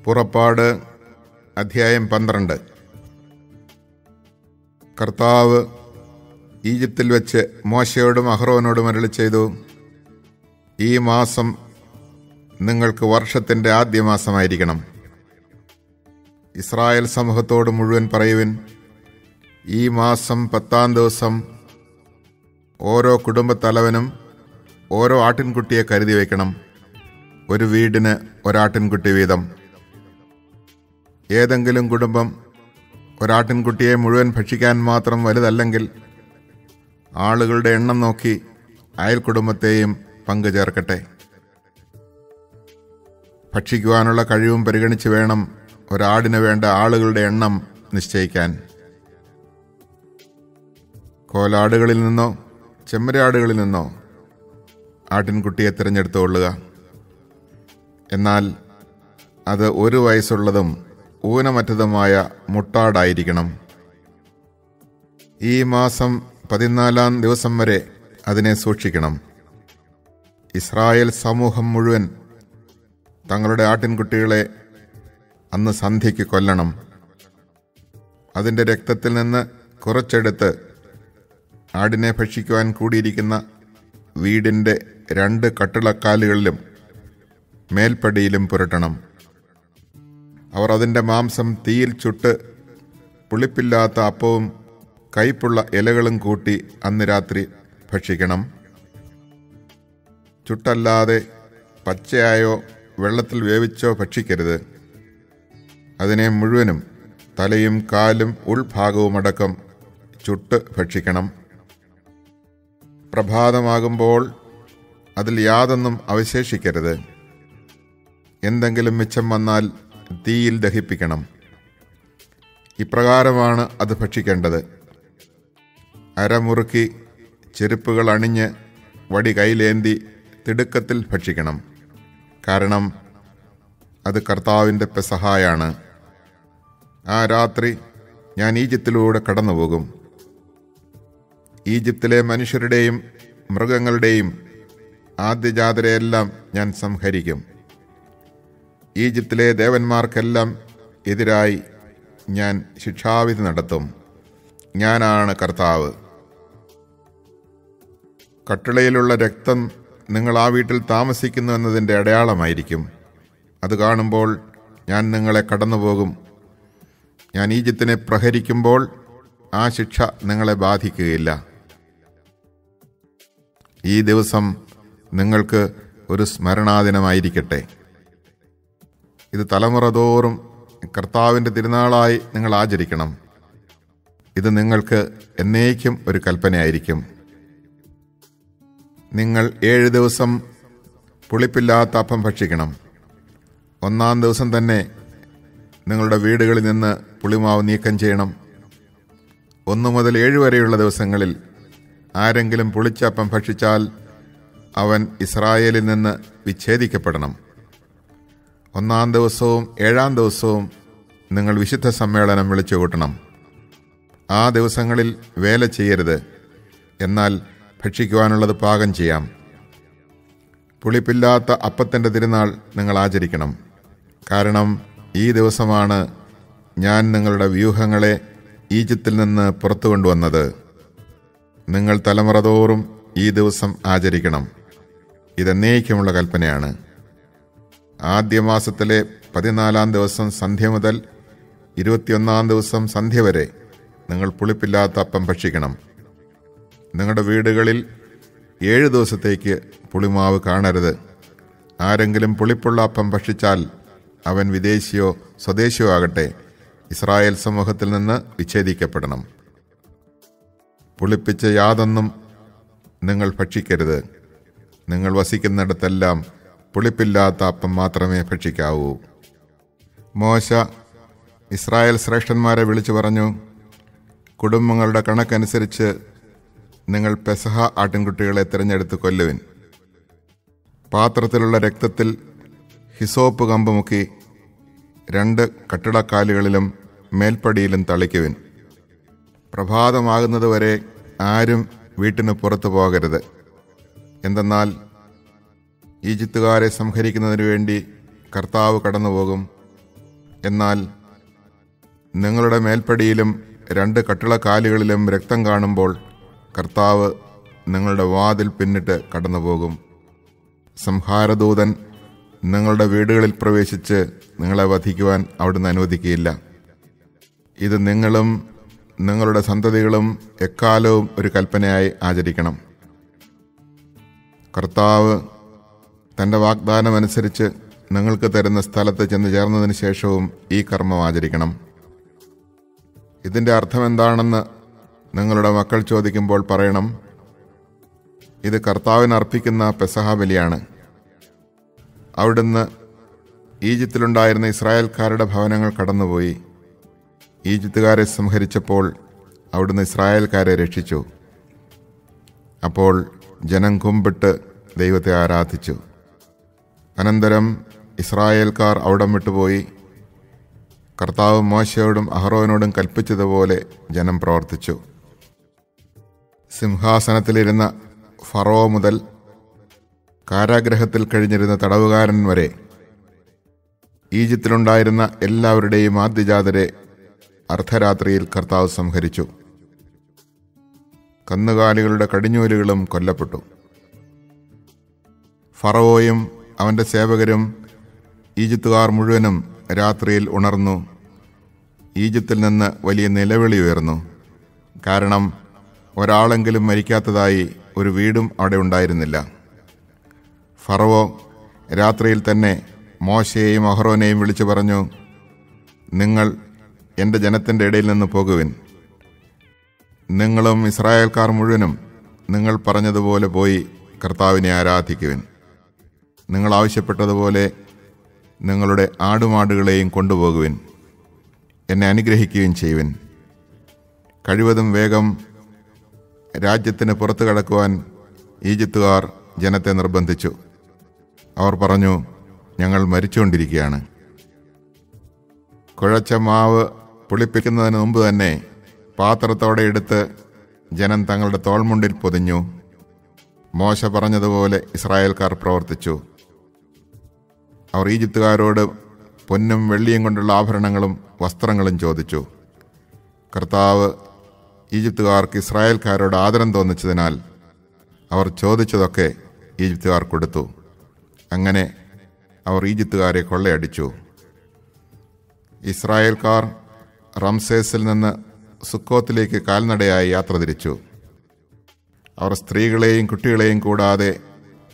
പുറപ്പാട് അധ്യായം 12. കർത്താവ് ഈജിപ്തിൽ വെച്ച് മോശയോടും അഹ്റോനോടും അരുളി ചെയ്തു, ഈ മാസം നിങ്ങൾക്ക് വർഷത്തിൻ്റെ ആദ്യ മാസമായിരിക്കണം. ഇസ്രായേൽ സമൂഹത്തോട് മുഴുവൻ പറയുവിൻ, ഈ മാസം 10-ാം ദിവസം ഓരോ കുടുംബത്തലവനും ഓരോ ആട്ടിൻകുട്ടിയെ കരുതി വയ്ക്കണം, ഒരു വീടിന് ഒരാട്ടിൻകുട്ടി വീതം. ഏതെങ്കിലും കുടുംബം ഒരാട്ടിൻകുട്ടിയെ മുഴുവൻ ഭക്ഷിക്കാൻ മാത്രം വലുതല്ലെങ്കിൽ ആളുകളുടെ എണ്ണം നോക്കി അയൽ കുടുംബത്തെയും പങ്കു ചേർക്കട്ടെ. ഭക്ഷിക്കുവാനുള്ള കഴിവും പരിഗണിച്ച് വേണം ഒരാടിന് വേണ്ട ആളുകളുടെ എണ്ണം നിശ്ചയിക്കാൻ. കോലാടുകളിൽ നിന്നോ ചെമ്മരിയാടുകളിൽ നിന്നോ ആട്ടിൻകുട്ടിയെ തിരഞ്ഞെടുത്തുകൊള്ളുക. എന്നാൽ അത് 1 വയസ്സുള്ളതും ഊനമറ്റതുമായ മുട്ടാടായിരിക്കണം. ഈ മാസം 14-ാം ദിവസം വരെ അതിനെ സൂക്ഷിക്കണം. ഇസ്രായേൽ സമൂഹം മുഴുവൻ തങ്ങളുടെ ആട്ടിൻകുട്ടികളെ അന്ന് സന്ധ്യയ്ക്ക് കൊല്ലണം. അതിൻ്റെ രക്തത്തിൽ നിന്ന് കുറച്ചെടുത്ത് ആടിനെ ഭക്ഷിക്കുവാൻ കൂടിയിരിക്കുന്ന വീടിൻ്റെ 2 കട്ടിളക്കാലുകളിലും മേൽപ്പടിയിലും പുരട്ടണം. അവർ അതിൻ്റെ മാംസം തീയിൽ ചുട്ട് പുളിപ്പില്ലാത്ത അപ്പവും കയ്പുള്ള ഇലകളും കൂട്ടി അന്ന് രാത്രി ഭക്ഷിക്കണം. ചുട്ടല്ലാതെ പച്ചയായോ വെള്ളത്തിൽ വേവിച്ചോ ഭക്ഷിക്കരുത്. അതിനെ മുഴുവനും തലയും കാലും ഉൾഭാഗവുമടക്കം ചുട്ട് ഭക്ഷിക്കണം. പ്രഭാതമാകുമ്പോൾ അതിൽ യാതൊന്നും അവശേഷിക്കരുത്. എന്തെങ്കിലും മിച്ചം വന്നാൽ തീയിൽ ദഹിപ്പിക്കണം. ഇപ്രകാരമാണ് അത് ഭക്ഷിക്കേണ്ടത്. അരമുറുക്കി ചെരുപ്പുകൾ അണിഞ്ഞ് വടി കൈയിലേന്തി തിടുക്കത്തിൽ ഭക്ഷിക്കണം. കാരണം അത് കർത്താവിൻ്റെ പെസഹായാണ്. ആ രാത്രി ഞാൻ ഈജിപ്തിലൂടെ കടന്നുപോകും. ഈജിപ്തിലെ മനുഷ്യരുടെയും മൃഗങ്ങളുടെയും ആദ്യജാതരെയെല്ലാം ഞാൻ സംഹരിക്കും. ഈജിപ്തിലെ ദേവന്മാർക്കെല്ലാം എതിരായി ഞാൻ ശിക്ഷാവിധി നടത്തും. ഞാനാണ് കർത്താവ്. കട്ടിളയിലുള്ള രക്തം നിങ്ങൾ ആ വീട്ടിൽ താമസിക്കുന്നു എന്നതിൻ്റെ അടയാളമായിരിക്കും. അത് കാണുമ്പോൾ ഞാൻ നിങ്ങളെ കടന്നുപോകും. ഞാൻ ഈജിപ്തിനെ പ്രഹരിക്കുമ്പോൾ ആ ശിക്ഷ നിങ്ങളെ ബാധിക്കുകയില്ല. ഈ ദിവസം നിങ്ങൾക്ക് ഒരു സ്മരണാദിനമായിരിക്കട്ടെ. ഇത് തലമുറ തോറും കർത്താവിൻ്റെ തിരുനാളായി നിങ്ങൾ ആചരിക്കണം. ഇത് നിങ്ങൾക്ക് എന്നേക്കും ഒരു കൽപ്പനയായിരിക്കും. നിങ്ങൾ 7 ദിവസം പുളിപ്പില്ലാത്ത അപ്പം ഭക്ഷിക്കണം. 1-ാം ദിവസം തന്നെ നിങ്ങളുടെ വീടുകളിൽ നിന്ന് പുളിമാവ് നീക്കം ചെയ്യണം. 1 മുതൽ 7 വരെയുള്ള ദിവസങ്ങളിൽ ആരെങ്കിലും പുളിച്ച അപ്പം ഭക്ഷിച്ചാൽ അവൻ ഇസ്രായേലിൽ നിന്ന് വിച്ഛേദിക്കപ്പെടണം. 1-ാം ദിവസവും 7-ാം ദിവസവും നിങ്ങൾ വിശുദ്ധ സമ്മേളനം വിളിച്ചു കൂട്ടണം. ആ ദിവസങ്ങളിൽ വേല ചെയ്യരുത്, എന്നാൽ ഭക്ഷിക്കുവാനുള്ളത് പാകം ചെയ്യാം. പുളിപ്പില്ലാത്ത അപ്പത്തിൻ്റെ തിരുനാൾ നിങ്ങൾ ആചരിക്കണം. കാരണം ഈ ദിവസമാണ് ഞാൻ നിങ്ങളുടെ വ്യൂഹങ്ങളെ ഈജിപ്തിൽ നിന്ന് പുറത്തു കൊണ്ടുവന്നത്. നിങ്ങൾ തലമുറ തോറും ഈ ദിവസം ആചരിക്കണം. ഇതെന്നേക്കുമുള്ള കൽപ്പനയാണ്. ആദ്യ മാസത്തിലെ 14-ാം ദിവസം സന്ധ്യ മുതൽ 21-ാം ദിവസം സന്ധ്യ വരെ നിങ്ങൾ പുളിപ്പില്ലാത്ത അപ്പം ഭക്ഷിക്കണം. നിങ്ങളുടെ വീടുകളിൽ 7 ദിവസത്തേക്ക് പുളിമാവ് കാണരുത്. ആരെങ്കിലും പുളിപ്പുള്ള അപ്പം ഭക്ഷിച്ചാൽ അവൻ വിദേശിയോ സ്വദേശിയോ ആകട്ടെ, ഇസ്രായേൽ സമൂഹത്തിൽ നിന്ന് വിച്ഛേദിക്കപ്പെടണം. പുളിപ്പിച്ച യാതൊന്നും നിങ്ങൾ ഭക്ഷിക്കരുത്. നിങ്ങൾ വസിക്കുന്നിടത്തെല്ലാം പുളിപ്പില്ലാത്ത അപ്പം മാത്രമേ ഭക്ഷിക്കാവൂ. മോശ ഇസ്രായേൽ ശ്രേഷ്ഠന്മാരെ വിളിച്ചു പറഞ്ഞു, കുടുംബങ്ങളുടെ കണക്കനുസരിച്ച് നിങ്ങൾ പെസഹ ആട്ടിൻകുട്ടികളെ തിരഞ്ഞെടുത്ത് കൊല്ലുവിൻ. പാത്രത്തിലുള്ള രക്തത്തിൽ ഹിസോപ്പ് കമ്പ് മുക്കി 2 കട്ടിളക്കാലുകളിലും മേൽപ്പടിയിലും തളിക്കുവിൻ. പ്രഭാതമാകുന്നതുവരെ ആരും വീട്ടിന് പുറത്തു പോകരുത്. എന്തെന്നാൽ ഈജിപ്തുകാരെ സംഹരിക്കുന്നതിനു വേണ്ടി കർത്താവ് കടന്നുപോകും. എന്നാൽ നിങ്ങളുടെ മേൽപ്പടിയിലും 2 കട്ടിളക്കാലുകളിലും രക്തം കാണുമ്പോൾ കർത്താവ് നിങ്ങളുടെ വാതിൽ പിന്നിട്ട് കടന്നുപോകും. സംഹാരദൂതൻ നിങ്ങളുടെ വീടുകളിൽ പ്രവേശിച്ച് നിങ്ങളെ വധിക്കുവാൻ അവിടുന്ന് അനുവദിക്കുകയില്ല. ഇത് നിങ്ങളും നിങ്ങളുടെ സന്തതികളും എക്കാലവും ഒരു കൽപ്പനയായി ആചരിക്കണം. കർത്താവ് തൻ്റെ വാഗ്ദാനമനുസരിച്ച് നിങ്ങൾക്ക് തരുന്ന സ്ഥലത്ത് ചെന്ന് ചേർന്നതിന് ശേഷവും ഈ കർമ്മം ആചരിക്കണം. ഇതിൻ്റെ അർത്ഥം എന്താണെന്ന് നിങ്ങളുടെ മക്കൾ ചോദിക്കുമ്പോൾ പറയണം, ഇത് കർത്താവിന് അർപ്പിക്കുന്ന പെസഹ ബലിയാണ്. അവിടുന്ന് ഈജിപ്തിലുണ്ടായിരുന്ന ഇസ്രായേൽക്കാരുടെ ഭവനങ്ങൾ കടന്നുപോയി. ഈജിപ്തുകാരെ സംഹരിച്ചപ്പോൾ അവിടുന്ന് ഇസ്രായേൽക്കാരെ രക്ഷിച്ചു. അപ്പോൾ ജനം കുമ്പിട്ട് ദൈവത്തെ ആരാധിച്ചു. അനന്തരം ഇസ്രായേൽക്കാർ അവിടം വിട്ടുപോയി. കർത്താവ് മോശയോടും അഹറോനോടും കൽപ്പിച്ചതുപോലെ ജനം പ്രവർത്തിച്ചു. സിംഹാസനത്തിലിരുന്ന ഫറോ മുതൽ കാരാഗ്രഹത്തിൽ കഴിഞ്ഞിരുന്ന തടവുകാരൻ വരെ ഈജിപ്തിലുണ്ടായിരുന്ന എല്ലാവരുടെയും ആദ്യജാതരെ അർദ്ധരാത്രിയിൽ കർത്താവ് സംഹരിച്ചു. കന്നുകാലികളുടെ കടിഞ്ഞൂലുകളും കൊല്ലപ്പെട്ടു. ഫറവോയും അവൻ്റെ സേവകരും ഈജിപ്തുകാർ മുഴുവനും രാത്രിയിൽ ഉണർന്നു. ഈജിപ്തിൽ നിന്ന് വലിയ നിലവിളി ഉയർന്നു. കാരണം ഒരാളെങ്കിലും മരിക്കാത്തതായി ഒരു വീടും അവിടെ ഉണ്ടായിരുന്നില്ല. ഫറവോ രാത്രിയിൽ തന്നെ മോശയെയും അഹ്റോനെയും വിളിച്ചു പറഞ്ഞു, നിങ്ങൾ എൻ്റെ ജനത്തിൻ്റെ ഇടയിൽ നിന്ന് പോകുവിൻ. നിങ്ങളും ഇസ്രായേൽക്കാർ മുഴുവനും നിങ്ങൾ പറഞ്ഞതുപോലെ പോയി കർത്താവിനെ ആരാധിക്കുവിൻ. നിങ്ങൾ ആവശ്യപ്പെട്ടതുപോലെ നിങ്ങളുടെ ആടുമാടുകളെയും കൊണ്ടുപോകുവിൻ. എന്നെ അനുഗ്രഹിക്കുകയും ചെയ്യുവിൻ. കഴിവതും വേഗം രാജ്യത്തിന് പുറത്തു കടക്കുവാൻ ഈജിപ്തുകാർ ജനത്തെ നിർബന്ധിച്ചു. അവർ പറഞ്ഞു, ഞങ്ങൾ മരിച്ചുകൊണ്ടിരിക്കുകയാണ്. കുഴച്ച മാവ് പുളിപ്പിക്കുന്നതിന് മുമ്പ് തന്നെ പാത്രത്തോടെ എടുത്ത് ജനം തങ്ങളുടെ തോൾമുണ്ടിൽ പൊതിഞ്ഞു. മോശ പറഞ്ഞതുപോലെ ഇസ്രായേൽക്കാർ പ്രവർത്തിച്ചു. അവർ ഈജിപ്തുകാരോട് പൊന്നും വെള്ളിയും കൊണ്ടുള്ള ആഭരണങ്ങളും വസ്ത്രങ്ങളും ചോദിച്ചു. കർത്താവ് ഈജിപ്തുകാർക്ക് ഇസ്രായേൽക്കാരോട് ആദരം തോന്നിച്ചതിനാൽ അവർ ചോദിച്ചതൊക്കെ ഈജിപ്തുകാർ കൊടുത്തു. അങ്ങനെ അവർ ഈജിപ്തുകാരെ കൊള്ളയടിച്ചു. ഇസ്രായേൽക്കാർ റംസേസിൽ നിന്ന് സുക്കോത്തിലേക്ക് കാൽനടയായി യാത്ര തിരിച്ചു. അവർ സ്ത്രീകളെയും കുട്ടികളെയും കൂടാതെ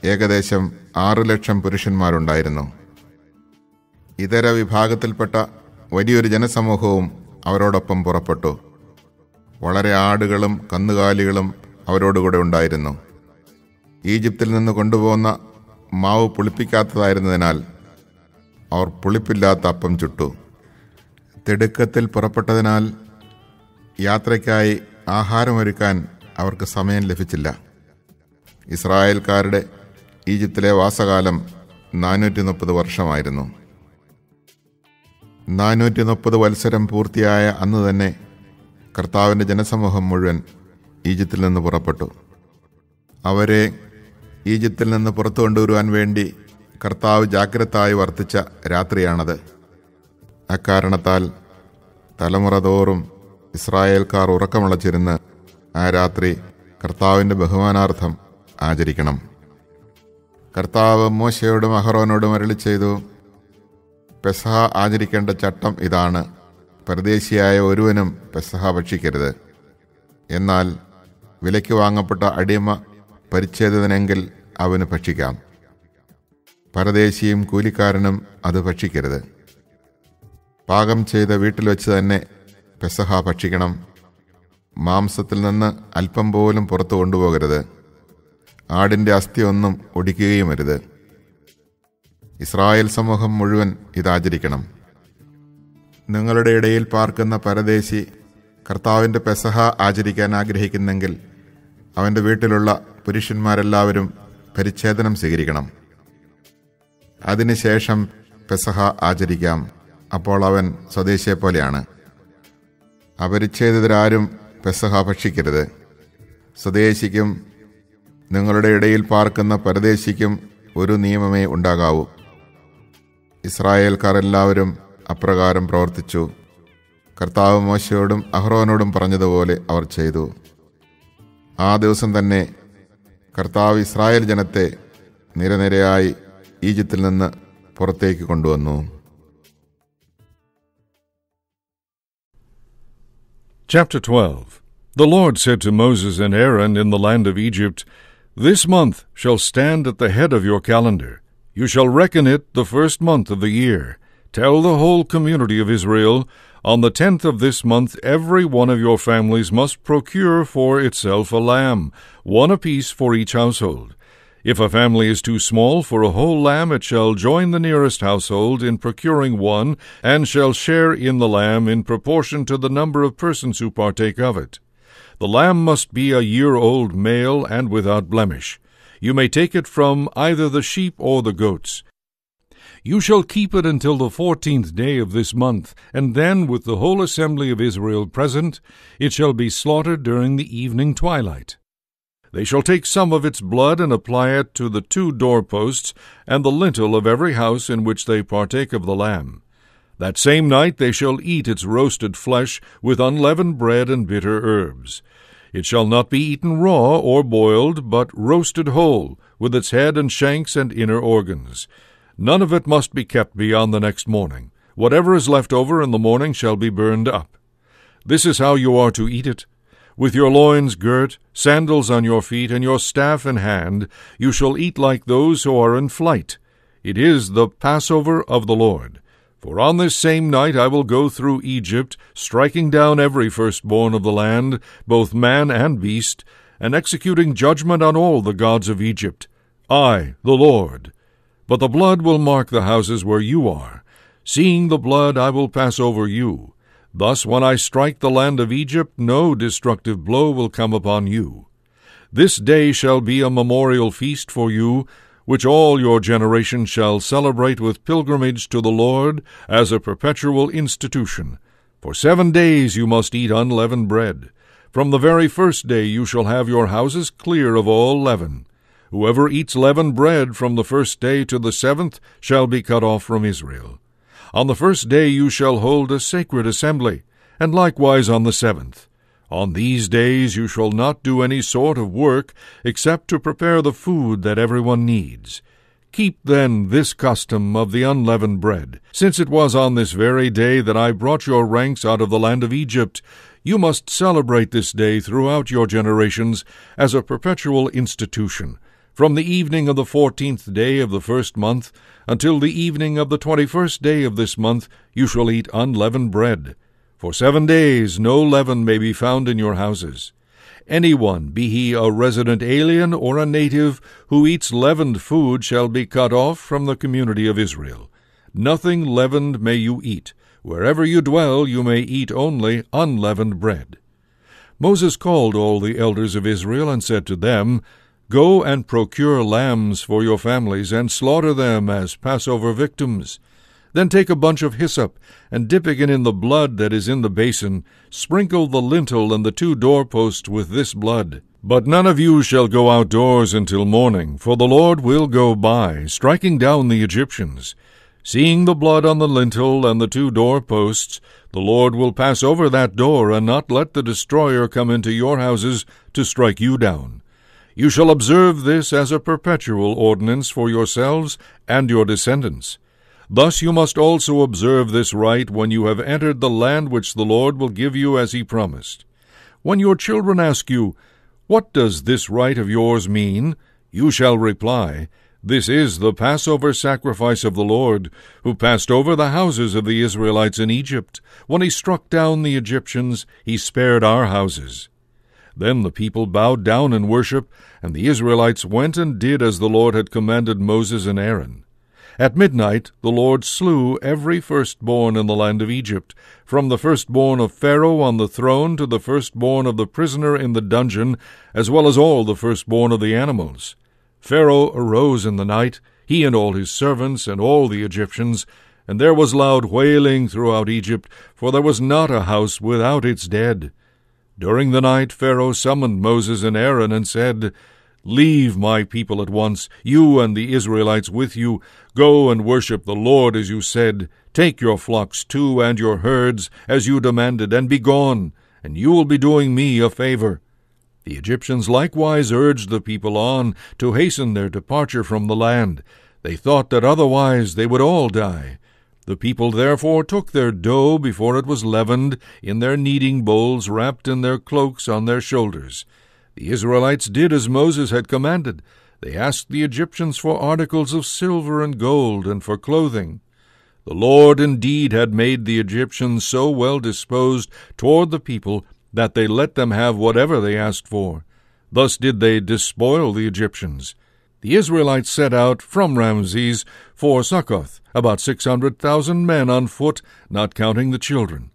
ഏകദേശം 6 ലക്ഷം പുരുഷന്മാരുണ്ടായിരുന്നു. ഇതര വിഭാഗത്തിൽപ്പെട്ട വലിയൊരു ജനസമൂഹവും അവരോടൊപ്പം പുറപ്പെട്ടു. വളരെ ആടുകളും കന്നുകാലികളും അവരോടുകൂടെ ഉണ്ടായിരുന്നു. ഈജിപ്തിൽ നിന്ന് കൊണ്ടുപോകുന്ന മാവ് പുളിപ്പിക്കാത്തതായിരുന്നതിനാൽ അവർ പുളിപ്പില്ലാത്ത അപ്പം ചുട്ടു. തിടുക്കത്തിൽ പുറപ്പെട്ടതിനാൽ യാത്രയ്ക്കായി ആഹാരമൊരുക്കാൻ അവർക്ക് സമയം ലഭിച്ചില്ല. ഇസ്രായേൽക്കാരുടെ ഈജിപ്തിലെ വാസകാലം 430 വർഷമായിരുന്നു. 430 വത്സരം പൂർത്തിയായ അന്ന് തന്നെ കർത്താവിൻ്റെ ജനസമൂഹം മുഴുവൻ ഈജിപ്തിൽ നിന്ന് പുറപ്പെട്ടു. അവരെ ഈജിപ്തിൽ നിന്ന് പുറത്തു കൊണ്ടുവരുവാൻ വേണ്ടി കർത്താവ് ജാഗ്രതയായി വർത്തിച്ച രാത്രിയാണത്. അക്കാരണത്താൽ തലമുറ തോറും ഇസ്രായേൽക്കാർ ഉറക്കമുളച്ചിരുന്ന് ആ രാത്രി കർത്താവിൻ്റെ ബഹുമാനാർത്ഥം ആചരിക്കണം. കർത്താവ് മോശയോടും അഹ്റോനോടും അരുളി ചെയ്തു, പെസഹ ആചരിക്കേണ്ട ചട്ടം ഇതാണ്: പരദേശിയായ ഒരുവനും പെസഹ ഭക്ഷിക്കരുത്. എന്നാൽ വിലയ്ക്ക് വാങ്ങപ്പെട്ട അടിമ പരിച്ഛേദിതനെങ്കിൽ അവന് ഭക്ഷിക്കാം. പരദേശിയും കൂലിക്കാരനും അത് ഭക്ഷിക്കരുത്. പാകം ചെയ്ത വീട്ടിൽ വെച്ച് തന്നെ പെസഹ ഭക്ഷിക്കണം. മാംസത്തിൽ നിന്ന് അല്പം പോലും പുറത്തു കൊണ്ടുപോകരുത്. ആടിൻ്റെ അസ്ഥി ഒന്നും ഒടിക്കുകയും അരുത്. ഇസ്രായേൽ സമൂഹം മുഴുവൻ ഇതാചരിക്കണം. നിങ്ങളുടെ ഇടയിൽ പാർക്കുന്ന പരദേശി കർത്താവിൻ്റെ പെസഹ ആചരിക്കാൻ ആഗ്രഹിക്കുന്നെങ്കിൽ അവൻ്റെ വീട്ടിലുള്ള പുരുഷന്മാരെല്ലാവരും പരിച്ഛേദനം സ്വീകരിക്കണം. അതിനുശേഷം പെസഹ ആചരിക്കാം. അപ്പോൾ അവൻ സ്വദേശിയെപ്പോലെയാണ്. അപരിച്ഛേദിതരാരും പെസഹ ഭക്ഷിക്കരുത്. സ്വദേശിക്കും നിങ്ങളുടെ ഇടയിൽ പാർക്കുന്ന പരദേശിക്കും ഒരു നിയമമേ ഉണ്ടാകാവൂ. ഇസ്രായേൽക്കാർ എല്ലാവരും അപ്രകാരം പ്രവർത്തിച്ചു. കർത്താവ് മോശയോടും അഹ്റോനോടും പറഞ്ഞതുപോലെ അവർ ചെയ്തു. ആ ദിവസം തന്നെ കർത്താവ് ഇസ്രായേൽ ജനത്തെ നിരനിരയായി ഈജിപ്തിൽ നിന്ന് പുറത്തേക്ക് കൊണ്ടുവന്നു. Chapter 12. The Lord said to Moses and Aaron in the land of Egypt, "This month shall stand at the head of your calendar. You shall reckon it the first month of the year. Tell the whole community of Israel, on the 10th of this month every one of your families must procure for itself a lamb, one apiece for each household. If a family is too small for a whole lamb, it shall join the nearest household in procuring one, and shall share in the lamb in proportion to the number of persons who partake of it. The lamb must be a year-old male and without blemish. You may take it from either the sheep or the goats. You shall keep it until the 14th day of this month, and then, with the whole assembly of Israel present, it shall be slaughtered during the evening twilight. They shall take some of its blood and apply it to the 2 doorposts and the lintel of every house in which they partake of the lamb. That same night they shall eat its roasted flesh with unleavened bread and bitter herbs. It shall not be eaten raw or boiled, but roasted whole, with its head and shanks and inner organs. None of it must be kept beyond the next morning. Whatever is left over in the morning shall be burned up. This is how you are to eat it. With your loins girt, sandals on your feet, and your staff in hand, you shall eat like those who are in flight. It is the Passover of the Lord. For on this same night I will go through Egypt, striking down every firstborn of the land, both man and beast, and executing judgment on all the gods of Egypt. I, the Lord. But the blood will mark the houses where you are. Seeing the blood, I will pass over you. Thus, when I strike the land of Egypt, no destructive blow will come upon you. This day shall be a memorial feast for you, which all your generations shall celebrate with pilgrimage to the Lord as a perpetual institution. For 7 days you must eat unleavened bread. From the very first day you shall have your houses clear of all leaven. Whoever eats leavened bread from the first day to the 7th shall be cut off from Israel. On the first day you shall hold a sacred assembly, and likewise on the 7th. On these days you shall not do any sort of work, except to prepare the food that everyone needs. Keep then this custom of the unleavened bread, since it was on this very day that I brought your ranks out of the land of Egypt. You must celebrate this day throughout your generations as a perpetual institution. From the evening of the 14th day of the first month until the evening of the 21st day of this month you shall eat unleavened bread. For 7 days no leaven may be found in your houses. Anyone, be he a resident alien or a native, who eats leavened food shall be cut off from the community of Israel. Nothing leavened may you eat. Wherever you dwell you may eat only unleavened bread. Moses called all the elders of Israel and said to them, Go and procure lambs for your families, and slaughter them as Passover victims. Then take a bunch of hyssop, and dipping it in the blood that is in the basin, sprinkle the lintel and the 2 doorposts with this blood. But none of you shall go outdoors until morning, for the Lord will go by, striking down the Egyptians. Seeing the blood on the lintel and the 2 doorposts, the Lord will pass over that door, and not let the destroyer come into your houses to strike you down. You shall observe this as a perpetual ordinance for yourselves and your descendants. Thus you must also observe this rite when you have entered the land which the Lord will give you as he promised. When your children ask you, What does this rite of yours mean? You shall reply, This is the Passover sacrifice of the Lord, who passed over the houses of the Israelites in Egypt. When he struck down the Egyptians, he spared our houses. Then the people bowed down in worship, and the Israelites went and did as the Lord had commanded Moses and Aaron. At midnight the Lord slew every firstborn in the land of Egypt, from the firstborn of Pharaoh on the throne to the firstborn of the prisoner in the dungeon, as well as all the firstborn of the animals. Pharaoh arose in the night, he and all his servants and all the Egyptians, and there was loud wailing throughout Egypt, for there was not a house without its dead. During the night Pharaoh summoned Moses and Aaron and said, "Leave my people at once, you and the Israelites with you. Go and worship the Lord as you said. Take your flocks too and your herds as you demanded, and be gone, and you will be doing me a favor." The Egyptians likewise urged the people on to hasten their departure from the land. They thought that otherwise they would all die. The people therefore took their dough before it was leavened in their kneading bowls, wrapped in their cloaks on their shoulders. The Israelites did as Moses had commanded. They asked the Egyptians for articles of silver and gold and for clothing. The Lord indeed had made the Egyptians so well disposed toward the people that they let them have whatever they asked for. Thus did they despoil the Egyptians. The Israelites set out from Ramses for Succoth, about 600,000 men on foot, not counting the children.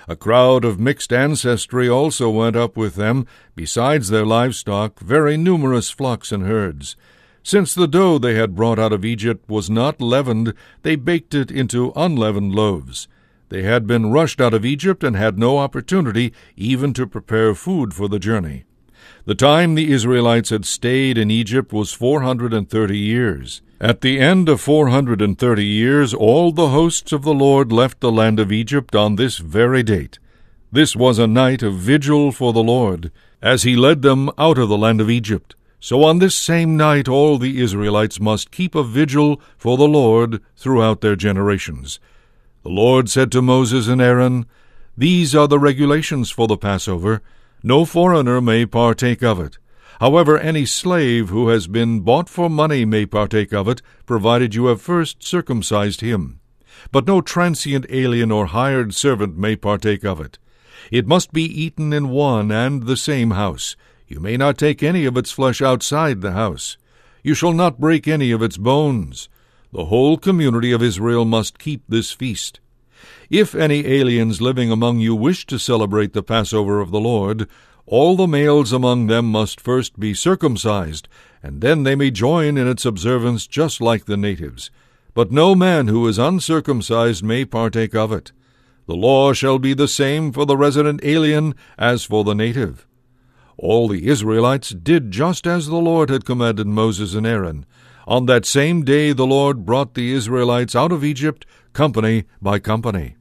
A crowd of mixed ancestry also went up with them, besides their livestock, very numerous flocks and herds. Since the dough they had brought out of Egypt was not leavened, they baked it into unleavened loaves. They had been rushed out of Egypt and had no opportunity even to prepare food for the journey. The time the Israelites had stayed in Egypt was 430 years. At the end of 430 years, all the hosts of the Lord left the land of Egypt on this very date. This was a night of vigil for the Lord, as he led them out of the land of Egypt. So on this same night all the Israelites must keep a vigil for the Lord throughout their generations. The Lord said to Moses and Aaron, "These are the regulations for the Passover. No foreigner may partake of it. However, any slave who has been bought for money may partake of it, provided you have first circumcised him. But no transient alien or hired servant may partake of it. It must be eaten in one and the same house. You may not take any of its flesh outside the house. You shall not break any of its bones. The whole community of Israel must keep this feast. If any aliens living among you wish to celebrate the Passover of the Lord, all the males among them must first be circumcised, and then they may join in its observance just like the natives. But no man who is uncircumcised may partake of it. The law shall be the same for the resident alien as for the native." All the Israelites did just as the Lord had commanded Moses and Aaron. On that same day the Lord brought the Israelites out of Egypt, company by company.